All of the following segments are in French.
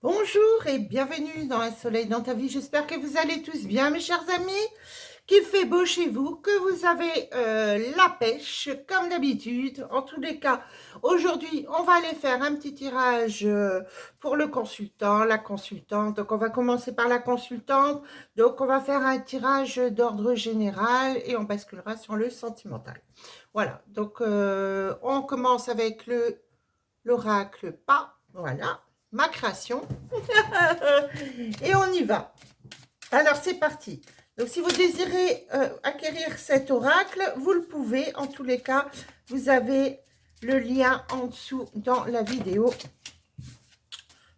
Bonjour et bienvenue dans Un soleil dans ta vie. J'espère que vous allez tous bien, mes chers amis, qu'il fait beau chez vous, que vous avez la pêche comme d'habitude. En tous les cas, aujourd'hui, on va aller faire un petit tirage pour le consultant, la consultante. Donc, on va commencer par la consultante. Donc, on va faire un tirage d'ordre général et on basculera sur le sentimental. Voilà, donc on commence avec l'oracle pas, voilà, ma création. Et on y va. Alors, c'est parti. Donc, si vous désirez acquérir cet oracle, vous le pouvez. En tous les cas, vous avez le lien en dessous dans la vidéo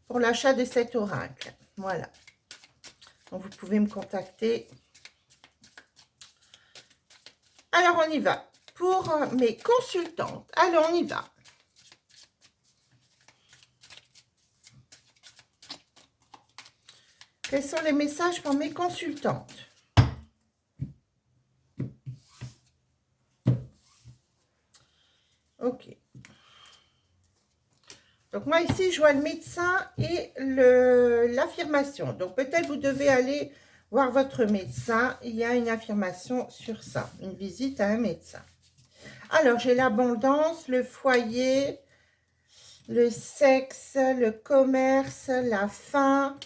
pour l'achat de cet oracle. Voilà. Donc, vous pouvez me contacter. Alors, on y va. Pour mes consultantes. Alors, on y va. Quels sont les messages pour mes consultantes? Ok. Donc, moi, ici, je vois le médecin et l'affirmation. Donc, peut-être vous devez aller voir votre médecin. Il y a une affirmation sur ça, une visite à un médecin. Alors, j'ai l'abondance, le foyer, le sexe, le commerce, la faim,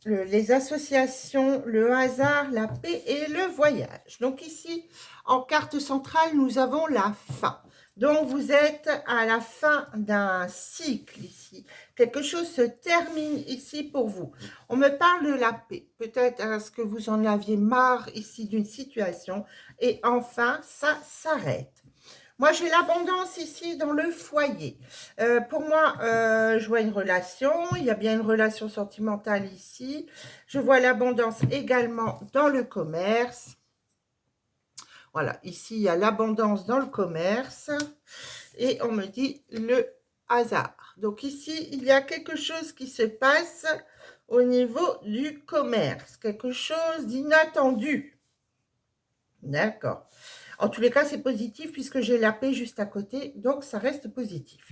les associations, le hasard, la paix et le voyage. Donc ici, en carte centrale, nous avons la fin. Donc vous êtes à la fin d'un cycle ici. Quelque chose se termine ici pour vous. On me parle de la paix. Peut-être est-ce que vous en aviez marre ici d'une situation et enfin ça s'arrête. Moi, j'ai l'abondance ici dans le foyer. Pour moi, je vois une relation. Il y a bien une relation sentimentale ici. Je vois l'abondance également dans le commerce. Voilà, ici, il y a l'abondance dans le commerce. Et on me dit le hasard. Donc ici, il y a quelque chose qui se passe au niveau du commerce. Quelque chose d'inattendu. D'accord. En tous les cas, c'est positif puisque j'ai la paix juste à côté, donc ça reste positif.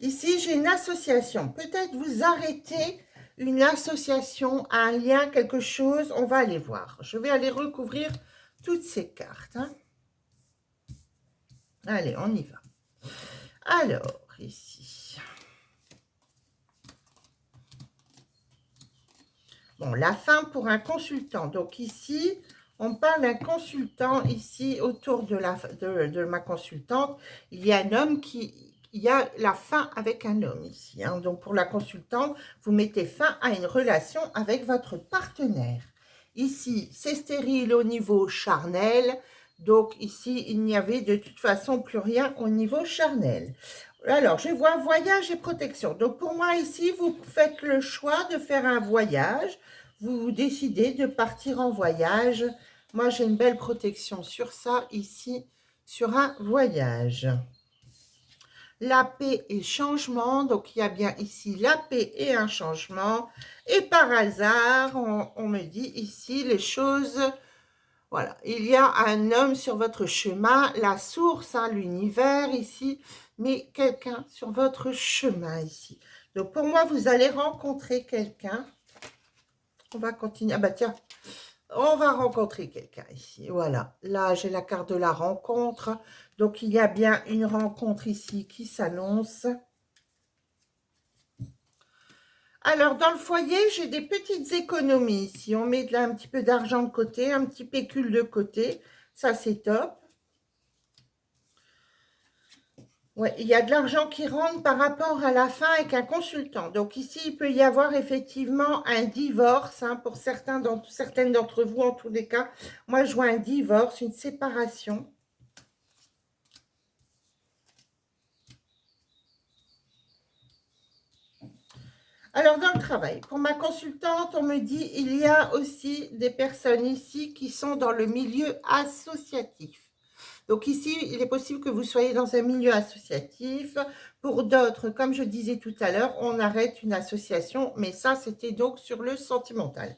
Ici, j'ai une association. Peut-être vous arrêtez une association, un lien, quelque chose. On va aller voir. Je vais aller recouvrir toutes ces cartes. Hein. Allez, on y va. Alors, ici. Bon, la fin pour un consultant. Donc ici, on parle d'un consultant ici autour de ma consultante. Il y a un homme il y a la fin avec un homme ici. Hein. Donc pour la consultante, vous mettez fin à une relation avec votre partenaire. Ici, c'est stérile au niveau charnel. Donc ici, il n'y avait de toute façon plus rien au niveau charnel. Alors, je vois voyage et protection. Donc, pour moi, ici, vous faites le choix de faire un voyage. Vous décidez de partir en voyage. Moi, j'ai une belle protection sur ça, ici, sur un voyage. La paix et changement. Donc, il y a bien ici la paix et un changement. Et par hasard, on me dit ici les choses... Voilà, il y a un homme sur votre chemin, la source, hein, l'univers ici, mais quelqu'un sur votre chemin ici. Donc pour moi, vous allez rencontrer quelqu'un. On va continuer. Ah bah tiens, on va rencontrer quelqu'un ici. Voilà, là j'ai la carte de la rencontre. Donc il y a bien une rencontre ici qui s'annonce. Alors, dans le foyer, j'ai des petites économies ici. On met là un petit peu d'argent de côté, un petit pécule de côté. Ça, c'est top. Ouais, il y a de l'argent qui rentre par rapport à la fin avec un consultant. Donc ici, il peut y avoir effectivement un divorce hein, pour certaines d'entre vous, en tous les cas. Moi, je vois un divorce, une séparation. Alors, dans le travail, pour ma consultante, on me dit il y a aussi des personnes ici qui sont dans le milieu associatif. Donc ici, il est possible que vous soyez dans un milieu associatif. Pour d'autres, comme je disais tout à l'heure, on arrête une association, mais ça, c'était donc sur le sentimental.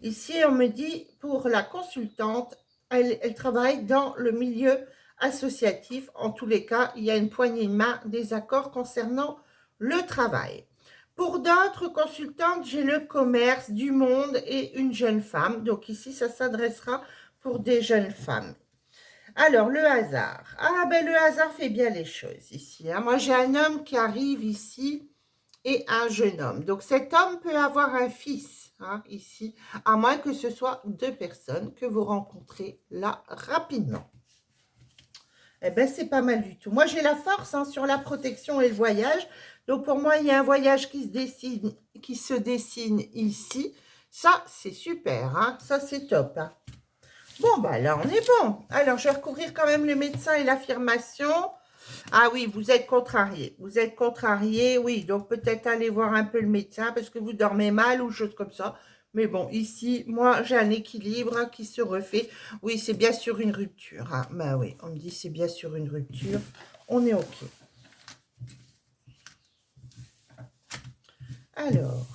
Ici, on me dit, pour la consultante, elle travaille dans le milieu associatif. En tous les cas, il y a une poignée de main des accords concernant le travail. Pour d'autres consultantes, j'ai le commerce, du monde et une jeune femme. Donc ici, ça s'adressera pour des jeunes femmes. Alors, le hasard. Ah ben, le hasard fait bien les choses ici, hein. Moi, j'ai un homme qui arrive ici et un jeune homme. Donc, cet homme peut avoir un fils, hein, ici, à moins que ce soit deux personnes que vous rencontrez là rapidement. Eh bien, c'est pas mal du tout. Moi, j'ai la force, hein, sur la protection et le voyage. Donc, pour moi, il y a un voyage qui se dessine ici. Ça, c'est super, hein. Ça, c'est top, hein. Bon, bah là, on est bon. Alors, je vais recouvrir quand même le médecin et l'affirmation. Ah oui, vous êtes contrarié. Vous êtes contrarié, oui. Donc, peut-être aller voir un peu le médecin parce que vous dormez mal ou chose comme ça. Mais bon, ici, moi, j'ai un équilibre, hein, qui se refait. Oui, c'est bien sûr une rupture, hein. Ben oui, on me dit c'est bien sûr une rupture. On est OK. Alors,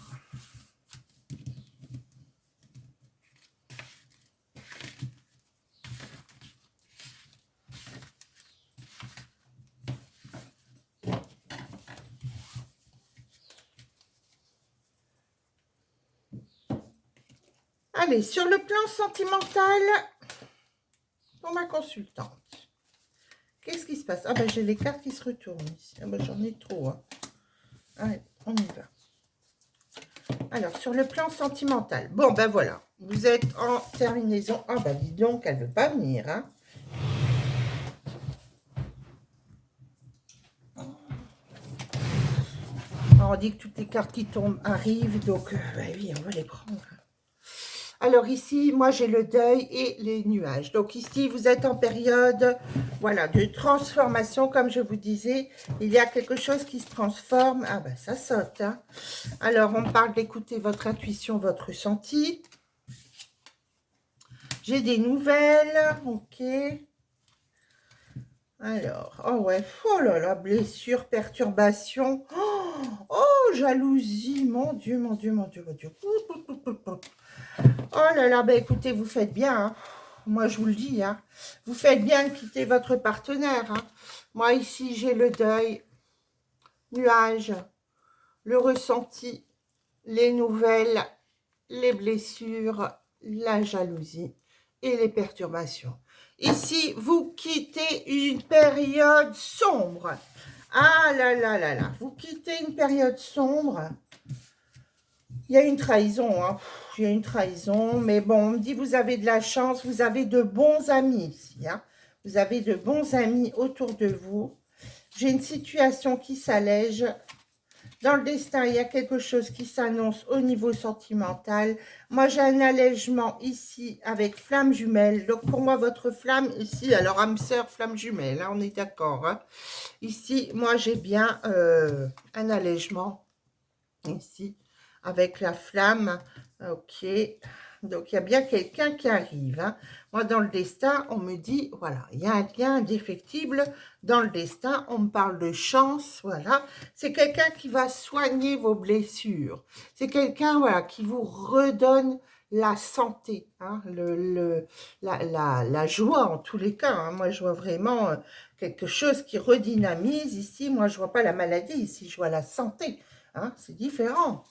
allez, sur le plan sentimental, pour ma consultante, qu'est-ce qui se passe? Ah ben, j'ai les cartes qui se retournent ici. Ah ben, j'en ai trop, hein. Allez, on y va. Alors, sur le plan sentimental, bon, ben voilà, vous êtes en terminaison. Ah ben, dis donc, elle ne veut pas venir, hein. Alors, on dit que toutes les cartes qui tombent arrivent, donc, ben oui, on va les prendre. Alors ici, moi, j'ai le deuil et les nuages. Donc ici, vous êtes en période, voilà, de transformation, comme je vous disais. Il y a quelque chose qui se transforme. Ah ben, ça saute, hein. Alors, on parle d'écouter votre intuition, votre ressenti. J'ai des nouvelles, ok. Alors, oh ouais, oh là là, blessure, perturbation. Oh, jalousie, mon Dieu, mon Dieu, mon Dieu, mon Dieu. Oh là là, ben écoutez, vous faites bien, hein. Moi, je vous le dis, hein. Vous faites bien de quitter votre partenaire, hein. Moi, ici, j'ai le deuil, nuage, le ressenti, les nouvelles, les blessures, la jalousie et les perturbations. Ici, vous quittez une période sombre. Ah là là là là, vous quittez une période sombre. Il y a une trahison, hein. Il y a une trahison, mais bon, on me dit vous avez de la chance, vous avez de bons amis ici, hein. Vous avez de bons amis autour de vous. J'ai une situation qui s'allège. Dans le destin, il y a quelque chose qui s'annonce au niveau sentimental. Moi, j'ai un allègement ici avec flamme jumelle. Donc, pour moi, votre flamme ici, alors âme sœur, flamme jumelle, hein, on est d'accord, hein. Ici, moi, j'ai bien un allègement ici avec la flamme. Ok, donc il y a bien quelqu'un qui arrive, hein. Moi, dans le destin, on me dit, voilà, il y a un lien indéfectible dans le destin. On me parle de chance, voilà. C'est quelqu'un qui va soigner vos blessures. C'est quelqu'un, voilà, qui vous redonne la santé, hein, la joie en tous les cas, hein. Moi, je vois vraiment quelque chose qui redynamise ici. Moi, je vois pas la maladie ici, je vois la santé, hein. C'est différent.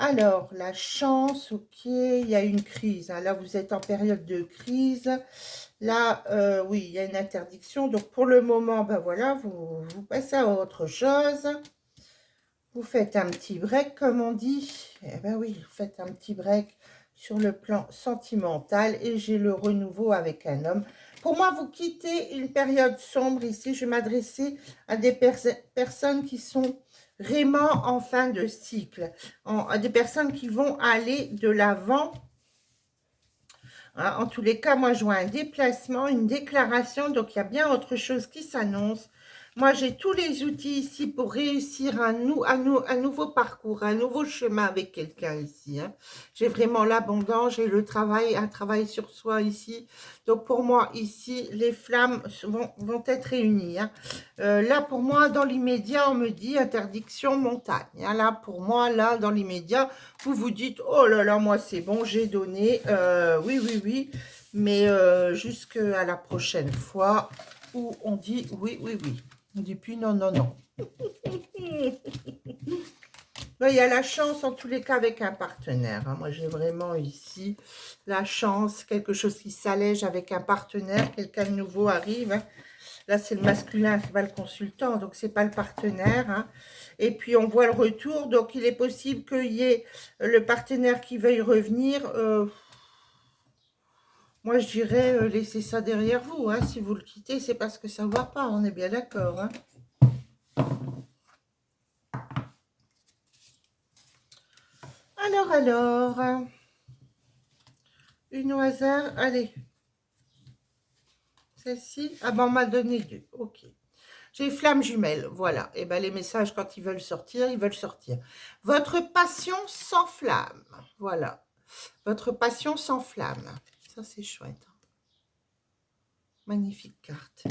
Alors, la chance, ok, il y a une crise, hein. Là, vous êtes en période de crise. Là, oui, il y a une interdiction. Donc, pour le moment, ben voilà, vous passez à autre chose. Vous faites un petit break, comme on dit. Eh ben oui, vous faites un petit break sur le plan sentimental. Et j'ai le renouveau avec un homme. Pour moi, vous quittez une période sombre ici. Je vais m'adresser à des personnes qui sont vraiment en fin de cycle, à des personnes qui vont aller de l'avant. Hein, en tous les cas, moi, je vois un déplacement, une déclaration, donc il y a bien autre chose qui s'annonce. Moi, j'ai tous les outils ici pour réussir un nouveau parcours, un nouveau chemin avec quelqu'un ici, hein. J'ai vraiment l'abondance, j'ai le travail, un travail sur soi ici. Donc, pour moi, ici, les flammes vont être réunies, hein. Là, pour moi, dans l'immédiat, on me dit interdiction montagne, hein. Là, pour moi, là, dans l'immédiat, vous vous dites, oh là là, moi, c'est bon, j'ai donné. Oui, oui, oui. Mais jusqu'à la prochaine fois où on dit oui, oui, oui. On ne dit plus non, non, non. Là, il y a la chance, en tous les cas, avec un partenaire. Hein. Moi, j'ai vraiment ici la chance, quelque chose qui s'allège avec un partenaire. Quelqu'un de nouveau arrive. Hein. Là, c'est le masculin, c'est pas le consultant, donc c'est pas le partenaire. Hein. Et puis, on voit le retour. Donc, il est possible qu'il y ait le partenaire qui veuille revenir. Moi, je dirais, laissez ça derrière vous. Hein. Si vous le quittez, c'est parce que ça ne va pas. On est bien d'accord. Hein. Alors, une au hasard, allez. Celle-ci, ah ben on m'a donné 2, ok. J'ai flamme jumelle, voilà. Et ben les messages, quand ils veulent sortir, ils veulent sortir. Votre passion s'enflamme, voilà. Votre passion s'enflamme. Ça, c'est chouette. Magnifique carte.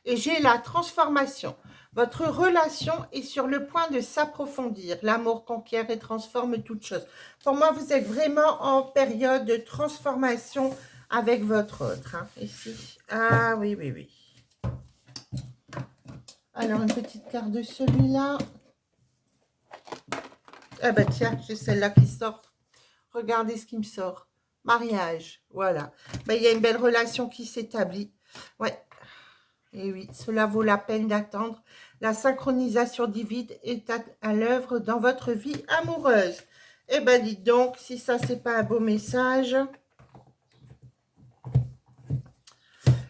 Et j'ai la transformation. Votre relation est sur le point de s'approfondir. L'amour conquiert et transforme toute chose. Pour moi, vous êtes vraiment en période de transformation avec votre autre. Hein, ici. Ah oui, oui, oui. Alors, une petite carte de celui-là. Ah bah tiens, j'ai celle-là qui sort. Regardez ce qui me sort. Mariage, voilà. Ben, il y a une belle relation qui s'établit. Ouais. Et oui, cela vaut la peine d'attendre. La synchronisation divine est à l'œuvre dans votre vie amoureuse. Eh ben, dites donc, si ça, c'est pas un beau message.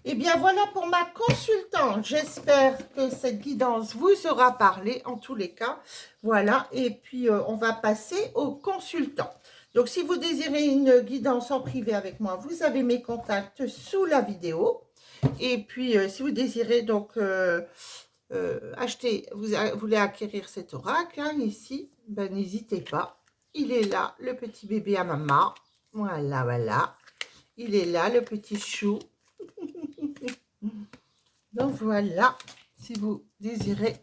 Eh bien, voilà pour ma consultante. J'espère que cette guidance vous aura parlé, en tous les cas. Voilà, et puis on va passer au consultant. Donc, si vous désirez une guidance en privé avec moi, vous avez mes contacts sous la vidéo. Et puis, si vous désirez donc acheter, vous voulez acquérir cet oracle, hein, ici, ben, n'hésitez pas. Il est là, le petit bébé à maman. Voilà, voilà. Il est là, le petit chou. Donc voilà, si vous désirez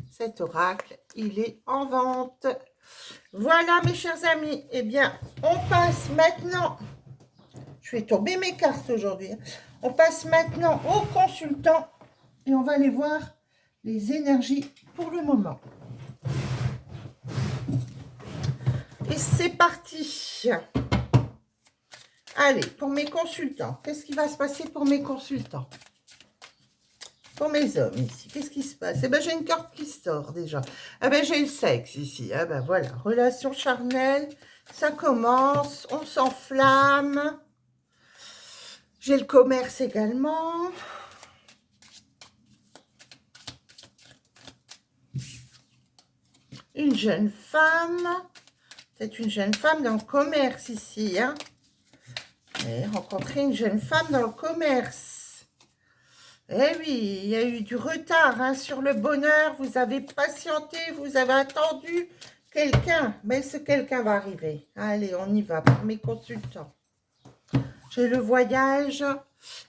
cet oracle, il est en vente. Voilà mes chers amis, eh bien on passe maintenant, je vais tomber mes cartes aujourd'hui, on passe maintenant au consultant et on va aller voir les énergies pour le moment. Et c'est parti. Allez, pour mes consultants, qu'est-ce qui va se passer pour mes consultants? Pour mes hommes ici, qu'est-ce qui se passe? Eh bien, j'ai une carte qui sort déjà. Eh bien, j'ai le sexe ici. Eh bien, voilà, relation charnelle, ça commence, on s'enflamme. J'ai le commerce également. Une jeune femme. C'est une jeune femme dans le commerce ici. Hein. Et rencontrer une jeune femme dans le commerce. Eh oui, il y a eu du retard hein, sur le bonheur. Vous avez patienté, vous avez attendu quelqu'un. Mais ce quelqu'un va arriver. Allez, on y va pour mes consultants. J'ai le voyage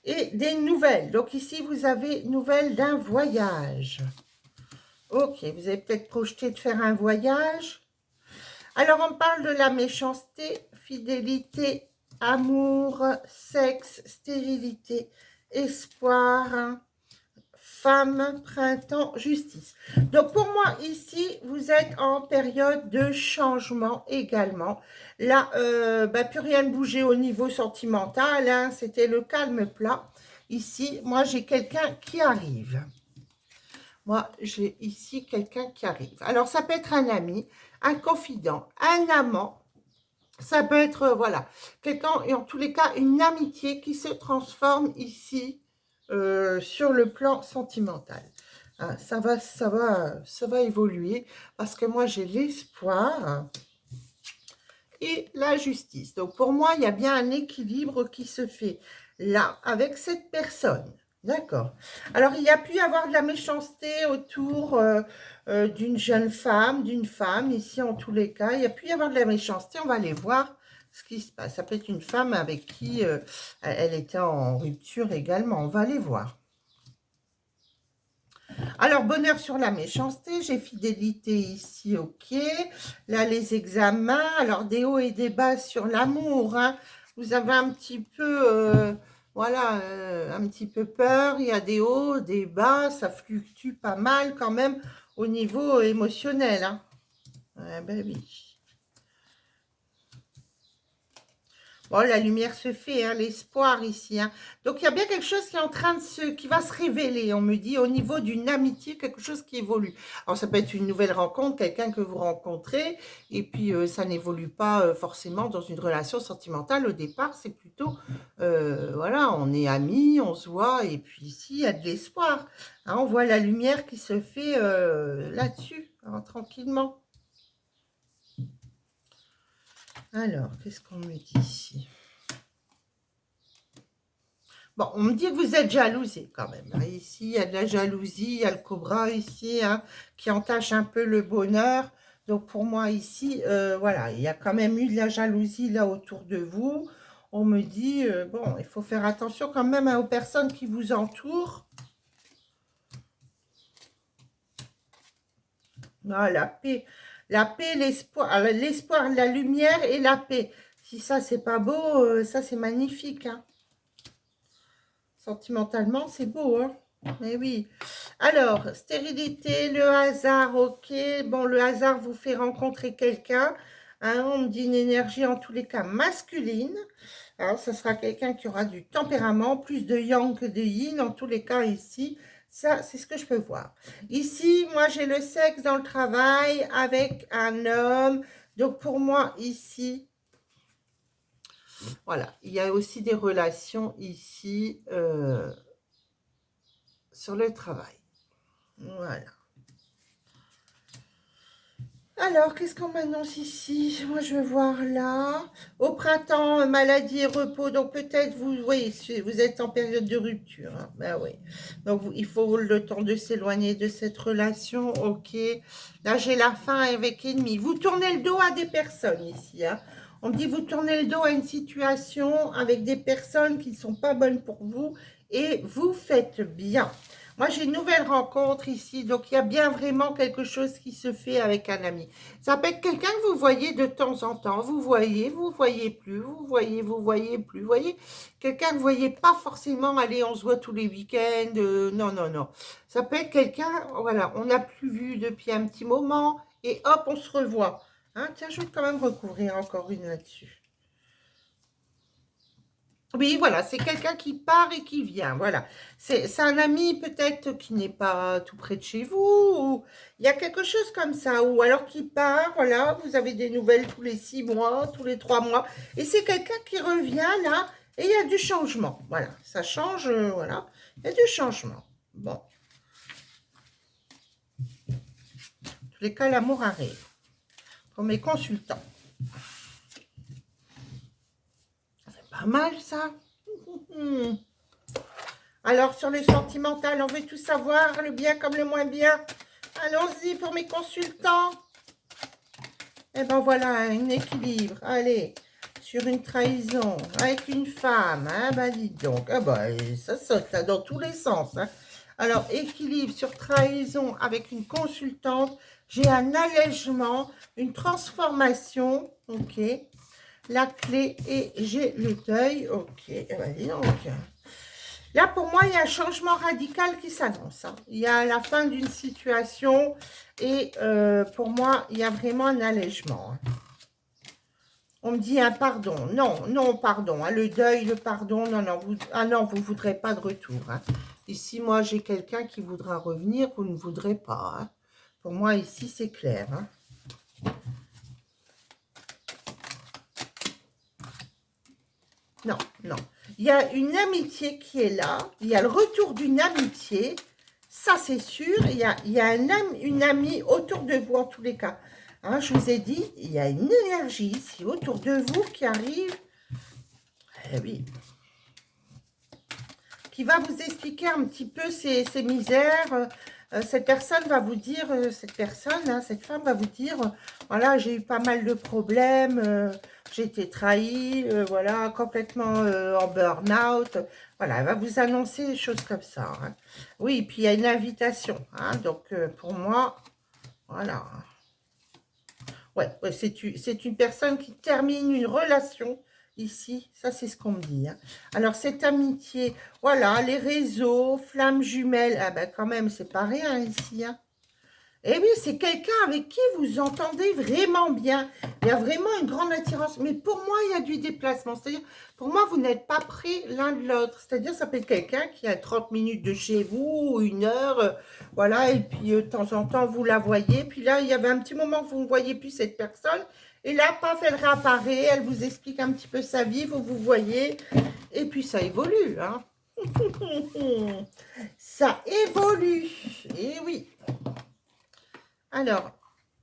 et des nouvelles. Donc ici, vous avez nouvelles d'un voyage. Ok, vous avez peut-être projeté de faire un voyage. Alors, on parle de la méchanceté, fidélité, amour, sexe, stérilité, espoir, femme, printemps, justice. Donc, pour moi, ici, vous êtes en période de changement également. Là, plus rien ne bougeait au niveau sentimental. Hein, c'était le calme plat. Ici, moi, j'ai quelqu'un qui arrive. Moi, j'ai ici quelqu'un qui arrive. Alors, ça peut être un ami, un confident, un amant. Ça peut être, voilà, quelqu'un, et en tous les cas, une amitié qui se transforme ici sur le plan sentimental. Hein, ça va évoluer parce que moi, j'ai l'espoir et la justice. Donc, pour moi, il y a bien un équilibre qui se fait là avec cette personne. D'accord. Alors, il y a pu y avoir de la méchanceté autour d'une jeune femme, d'une femme, ici en tous les cas. Il y a pu y avoir de la méchanceté, on va aller voir ce qui se passe. Ça peut être une femme avec qui elle était en rupture également, on va aller voir. Alors, bonheur sur la méchanceté, j'ai fidélité ici, ok. Là, les examens, alors des hauts et des bas sur l'amour, hein. Vous avez un petit peu... voilà, un petit peu peur, il y a des hauts, des bas, ça fluctue pas mal quand même au niveau émotionnel. Hein. Ah ben oui. Bon, la lumière se fait, hein, l'espoir ici. Hein. Donc, il y a bien quelque chose qui est en train qui va se révéler, on me dit, au niveau d'une amitié, quelque chose qui évolue. Alors, ça peut être une nouvelle rencontre, quelqu'un que vous rencontrez, et puis ça n'évolue pas forcément dans une relation sentimentale. Au départ, c'est plutôt, voilà, on est amis, on se voit, et puis ici, il y a de l'espoir. Hein, on voit la lumière qui se fait là-dessus, hein, tranquillement. Alors, qu'est-ce qu'on me dit ici ? Bon, on me dit que vous êtes jalousé quand même. Hein. Ici, il y a de la jalousie, il y a le cobra ici, hein, qui entache un peu le bonheur. Donc, pour moi, ici, voilà, il y a quand même eu de la jalousie là autour de vous. On me dit, bon, il faut faire attention quand même hein, aux personnes qui vous entourent. Ah, la paix, l'espoir, la lumière et la paix. Si ça, c'est pas beau, ça, c'est magnifique. Hein. Sentimentalement, c'est beau, hein. Mais oui. Alors, stérilité, le hasard, ok. Bon, le hasard vous fait rencontrer quelqu'un. Hein, on me dit une énergie en tous les cas masculine. Alors, ça sera quelqu'un qui aura du tempérament, plus de yang que de yin. En tous les cas, ici, ça, c'est ce que je peux voir. Ici, moi, j'ai le sexe dans le travail avec un homme. Donc, pour moi, ici, voilà, il y a aussi des relations ici sur le travail. Voilà. Alors, qu'est-ce qu'on m'annonce ici? Moi, je veux voir là. Au printemps, maladie et repos. Donc, peut-être, vous voyez, vous êtes en période de rupture. Hein. Ben oui. Donc, il faut le temps de s'éloigner de cette relation. Ok. Là, j'ai la fin avec ennemi. Vous tournez le dos à des personnes ici. Hein. On me dit, vous tournez le dos à une situation avec des personnes qui ne sont pas bonnes pour vous et vous faites bien. Moi, j'ai une nouvelle rencontre ici, donc il y a bien vraiment quelque chose qui se fait avec un ami. Ça peut être quelqu'un que vous voyez de temps en temps. Vous voyez plus, vous voyez plus. Vous voyez, quelqu'un que vous voyez pas forcément, allez, on se voit tous les week-ends. Non, non, non. Ça peut être quelqu'un, voilà, on n'a plus vu depuis un petit moment, et hop, on se revoit. Hein, tiens, je vais quand même recouvrir encore une là-dessus. Oui, voilà, c'est quelqu'un qui part et qui vient, voilà. C'est un ami peut-être qui n'est pas tout près de chez vous, ou il y a quelque chose comme ça, ou alors qui part, voilà, vous avez des nouvelles tous les 6 mois, tous les 3 mois, et c'est quelqu'un qui revient là, et il y a du changement, voilà, ça change, voilà, il y a du changement. Bon, en tous les cas, l'amour arrive, pour mes consultants. C'est pas mal ça. Alors, sur le sentimental, on veut tout savoir, le bien comme le moins bien. Allons-y pour mes consultants. Et ben voilà, un équilibre. Allez, sur une trahison avec une femme. Hein, ben dites donc. Ah ben, ça saute là, dans tous les sens. Hein. Alors, équilibre sur trahison avec une consultante. J'ai un allègement, une transformation. Ok. La clé et j'ai le deuil. Ok. Ben, dis donc. Là, pour moi, il y a un changement radical qui s'annonce. Hein. Il y a la fin d'une situation et pour moi, il y a vraiment un allègement. Hein. On me dit un pardon. Non, non, pardon. Hein. Le deuil, le pardon. Non, non. Vous ne voudrez pas de retour. Hein. Ici, moi, j'ai quelqu'un qui voudra revenir. Vous ne voudrez pas. Hein. Pour moi, ici, c'est clair. Hein. Non, non. Il y a une amitié qui est là. Il y a le retour d'une amitié. Ça, c'est sûr. Il y a une amie autour de vous, en tous les cas. Hein, je vous ai dit, il y a une énergie ici autour de vous qui arrive. Eh oui. Qui va vous expliquer un petit peu ses misères. Cette personne va vous dire, cette femme va vous dire, voilà, j'ai eu pas mal de problèmes, j'ai été trahie, voilà, complètement en burn-out. Voilà, elle va vous annoncer des choses comme ça. Hein. Oui, puis il y a une invitation. Hein, donc, pour moi, voilà. Ouais, ouais c'est une personne qui termine une relation. Ici, ça c'est ce qu'on me dit. Hein. Alors cette amitié, voilà, les réseaux, flammes jumelles, ah ben quand même, c'est pas rien ici. Hein. Et oui, c'est quelqu'un avec qui vous entendez vraiment bien. Il y a vraiment une grande attirance. Mais pour moi, il y a du déplacement. C'est-à-dire, pour moi, vous n'êtes pas pris l'un de l'autre. C'est-à-dire, ça peut être quelqu'un qui a 30 minutes de chez vous, ou 1 heure, voilà. Et puis, de temps en temps, vous la voyez. Puis là, il y avait un petit moment que vous ne voyez plus cette personne. Et là, paf, elle réapparaît. Elle vous explique un petit peu sa vie. Vous voyez. Et puis, ça évolue, hein. Ça évolue. Et oui. Alors,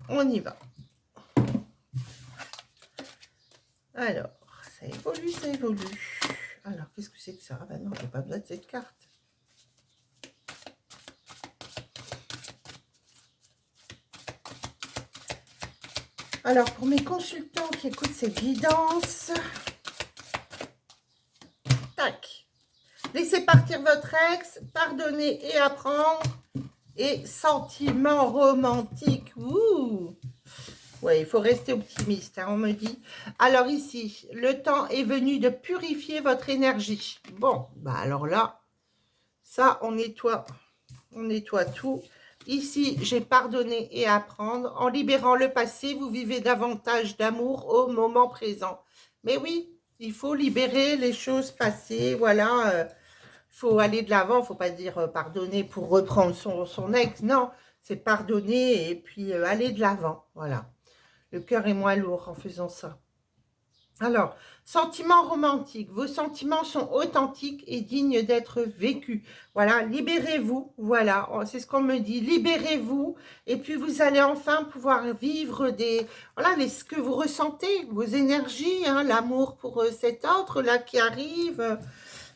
on y va. Alors, ça évolue, ça évolue. Alors, qu'est-ce que c'est que ça? Ah ben non, j'ai pas besoin de cette carte. Alors, pour mes consultants qui écoutent ces guidances, tac. Laissez partir votre ex, pardonnez et apprendre. Et sentiment romantique. Ouh! Ouais, il faut rester optimiste, hein, on me dit. Alors ici, le temps est venu de purifier votre énergie. Bon, bah alors là, ça, on nettoie tout. Ici, j'ai pardonné et apprendre. En libérant le passé, vous vivez davantage d'amour au moment présent. Mais oui, il faut libérer les choses passées, voilà. Faut aller de l'avant, faut pas dire pardonner pour reprendre son ex. Non, c'est pardonner et puis aller de l'avant, voilà. Le cœur est moins lourd en faisant ça. Alors, sentiments romantiques. Vos sentiments sont authentiques et dignes d'être vécus. Voilà, libérez-vous. Voilà, c'est ce qu'on me dit. Libérez-vous. Et puis, vous allez enfin pouvoir vivre ce que vous ressentez, vos énergies, hein, l'amour pour cet autre là qui arrive.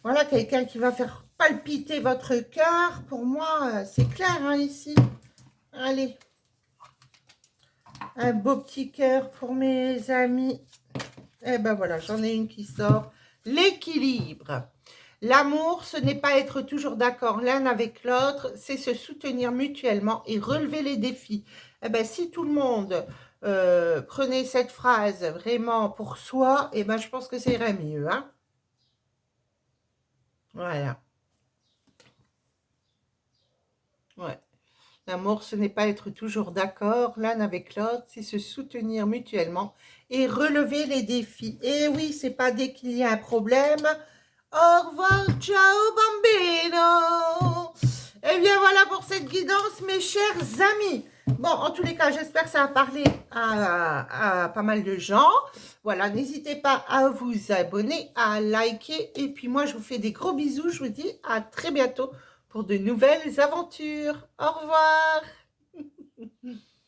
Voilà, quelqu'un qui va faire palpiter votre cœur. Pour moi, c'est clair, hein, ici. Allez. Un beau petit cœur pour mes amis. Eh ben voilà, j'en ai une qui sort. L'équilibre. L'amour, ce n'est pas être toujours d'accord l'un avec l'autre, c'est se soutenir mutuellement et relever les défis. Eh ben, si tout le monde prenait cette phrase vraiment pour soi, eh ben, je pense que ça irait mieux, hein. Voilà. Ouais. L'amour, ce n'est pas être toujours d'accord l'un avec l'autre, c'est se soutenir mutuellement et relever les défis. Et oui, c'est pas dès qu'il y a un problème. Au revoir, ciao bambino. Et bien voilà pour cette guidance, mes chers amis. Bon, en tous les cas, j'espère que ça a parlé à pas mal de gens. Voilà, n'hésitez pas à vous abonner, à liker. Et puis moi, je vous fais des gros bisous. Je vous dis à très bientôt pour de nouvelles aventures. Au revoir.